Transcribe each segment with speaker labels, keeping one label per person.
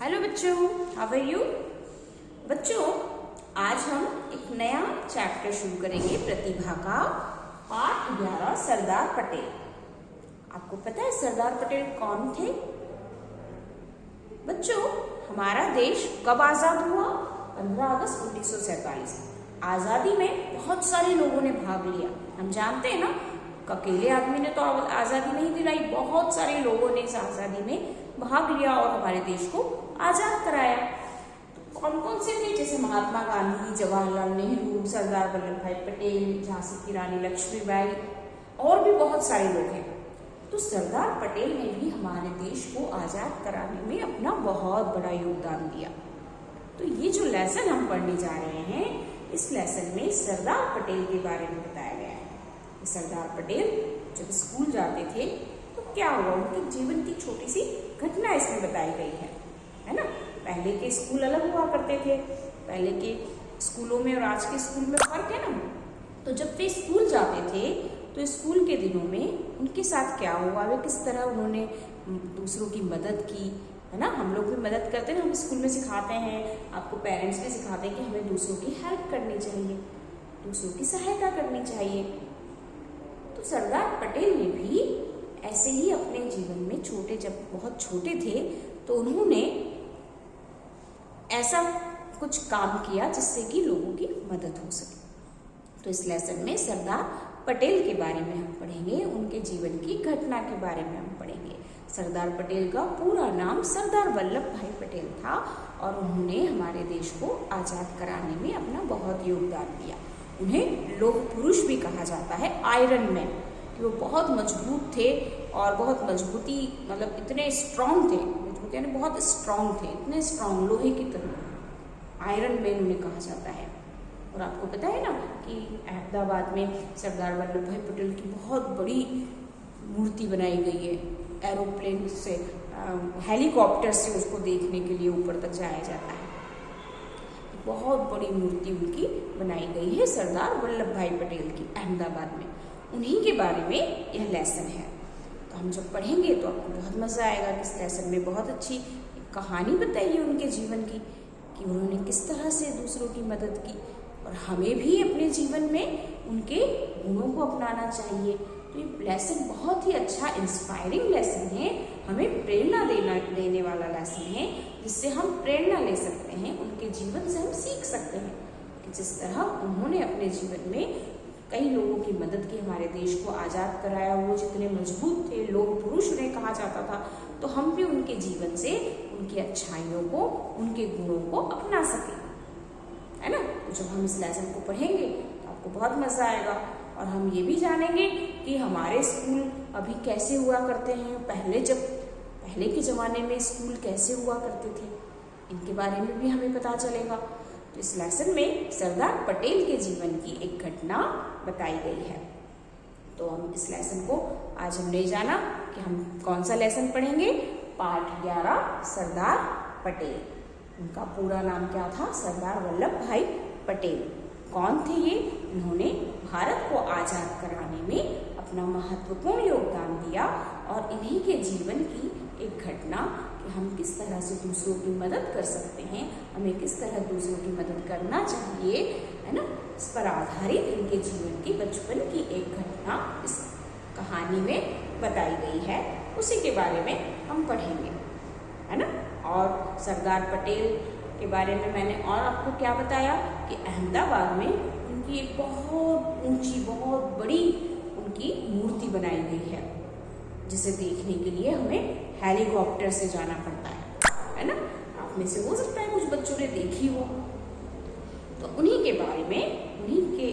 Speaker 1: Hello बच्चों, how are you? बच्चों, आज हम एक नया चैप्टर शुरू करेंगे, प्रतिभा का पाठ 11, सरदार पटेल। आपको पता है सरदार पटेल कौन थे? बच्चों, हमारा देश कब आजाद हुआ? 15 अगस्त 1947। आजादी में बहुत सारे लोगों ने भाग लिया। हम जानते हैं ना, अकेले आदमी ने तो आजादी नहीं दिलाई, बहुत सारे लोगों ने इस आजादी में भाग लिया और हमारे देश को आजाद कराया। तो कौन कौन से थे? जैसे महात्मा गांधी, जवाहरलाल नेहरू, सरदार वल्लभ भाई पटेल, झांसी की रानी लक्ष्मीबाई और भी बहुत सारे लोग हैं। तो सरदार पटेल ने भी हमारे देश को आजाद कराने में अपना बहुत बड़ा योगदान दिया। तो ये जो लेसन हम पढ़ने जा रहे हैं, इस लेसन में सरदार पटेल के बारे में बताया गया है। सरदार पटेल जब स्कूल जाते थे तो क्या हुआ, उनके जीवन की छोटी सी घटना इसमें बताई गई है ना। पहले के स्कूल अलग हुआ करते थे, पहले के स्कूलों में और आज के स्कूल में फर्क है ना। तो जब वे स्कूल जाते थे तो स्कूल के दिनों में उनके साथ क्या हुआ, वे किस तरह उन्होंने दूसरों की मदद की, है ना। हम लोग भी मदद करते हैं, हम स्कूल में सिखाते हैं, आपको पेरेंट्स भी सिखाते हैं कि हमें दूसरों की हेल्प करनी चाहिए, दूसरों की सहायता करनी चाहिए। तो सरदार पटेल ने भी ऐसे ही अपने जीवन में जब बहुत छोटे थे तो उन्होंने ऐसा कुछ काम किया जिससे कि लोगों की मदद हो सके। तो इस लेसन में सरदार पटेल के बारे में हम पढ़ेंगे, उनके जीवन की घटना के बारे में हम पढ़ेंगे। सरदार पटेल का पूरा नाम सरदार वल्लभ भाई पटेल था और उन्होंने हमारे देश को आजाद कराने में अपना बहुत योगदान दिया। उन्हें लौह पुरुष भी कहा जाता है, आयरन मैन, कि वो बहुत मजबूत थे और बहुत मजबूती, मतलब इतने स्ट्रांग थे, मजबूत यानी बहुत स्ट्रांग थे, इतने स्ट्रांग, लोहे की तरह आयरन मैन उन्हें कहा जाता है। और आपको पता है ना कि अहमदाबाद में सरदार वल्लभ भाई पटेल की बहुत बड़ी मूर्ति बनाई गई है। एरोप्लेन से, हेलीकॉप्टर से उसको देखने के लिए ऊपर तक जाया जाता है। बहुत बड़ी मूर्ति उनकी बनाई गई है सरदार वल्लभ भाई पटेल की, अहमदाबाद में। उन्हीं के बारे में यह लेसन है। तो हम जब पढ़ेंगे तो आपको बहुत मजा आएगा। इस लेसन में बहुत अच्छी कहानी बताई है उनके जीवन की, कि उन्होंने किस तरह से दूसरों की मदद की, और हमें भी अपने जीवन में उनके गुणों को अपनाना चाहिए। तो ये लेसन बहुत ही अच्छा इंस्पायरिंग लेसन है, हमें प्रेरणा देने वाला लेसन है, जिससे हम प्रेरणा ले सकते हैं, उनके जीवन से हम सीख सकते हैं कि जिस तरह उन्होंने अपने जीवन में कई लोगों की मदद की, हमारे देश को आजाद कराया, वो जितने मजबूत थे, लौह पुरुष उन्हें कहा जाता था, तो हम भी उनके जीवन से उनकी अच्छाइयों को, उनके गुणों को अपना सकें, है ना। तो जब हम इस लेसन को पढ़ेंगे तो आपको बहुत मजा आएगा और हम ये भी जानेंगे कि हमारे स्कूल अभी कैसे हुआ करते हैं, पहले के ज़माने में स्कूल कैसे हुआ करते थे, इनके बारे में भी हमें पता चलेगा। तो इस लेसन में सरदार पटेल के जीवन की एक घटना बताई गई है। तो हम इस लेसन को आज हमने जाना कि हम कौन सा लेसन पढ़ेंगे, पाठ 11, सरदार पटेल। उनका पूरा नाम क्या था? सरदार वल्लभ भाई पटेल। कौन थे ये? इन्होंने भारत को आजाद कराने में अपना महत्वपूर्ण योगदान दिया और इन्हीं के जीवन की एक घटना कि हम किस तरह से दूसरों की मदद कर सकते हैं, हमें किस तरह दूसरों की मदद करना चाहिए, है ना, इस पर आधारित इनके जीवन की, बचपन की एक घटना इस कहानी में बताई गई है। उसी के बारे में हम पढ़ेंगे, है ना। और सरदार पटेल के बारे में मैंने और आपको क्या बताया कि अहमदाबाद में उनकी एक बहुत ऊंची, बहुत बड़ी उनकी मूर्ति बनाई गई है, जिसे देखने के लिए हमें हेलीकॉप्टर से जाना पड़ता है ना। आप में से हो सकता है कुछ बच्चों ने देखी हो। तो उन्हीं के बारे में, उन्हीं के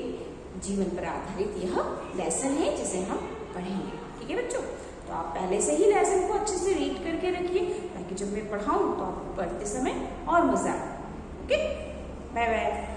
Speaker 1: जीवन पर आधारित यह लेसन है जिसे हम पढ़ेंगे। ठीक है बच्चों, तो आप पहले से ही लेसन को अच्छे से रीड करके रखिए, ताकि जब मैं पढ़ाऊँ तो आपको पढ़ते समय और मजा आए। Okay, bye bye.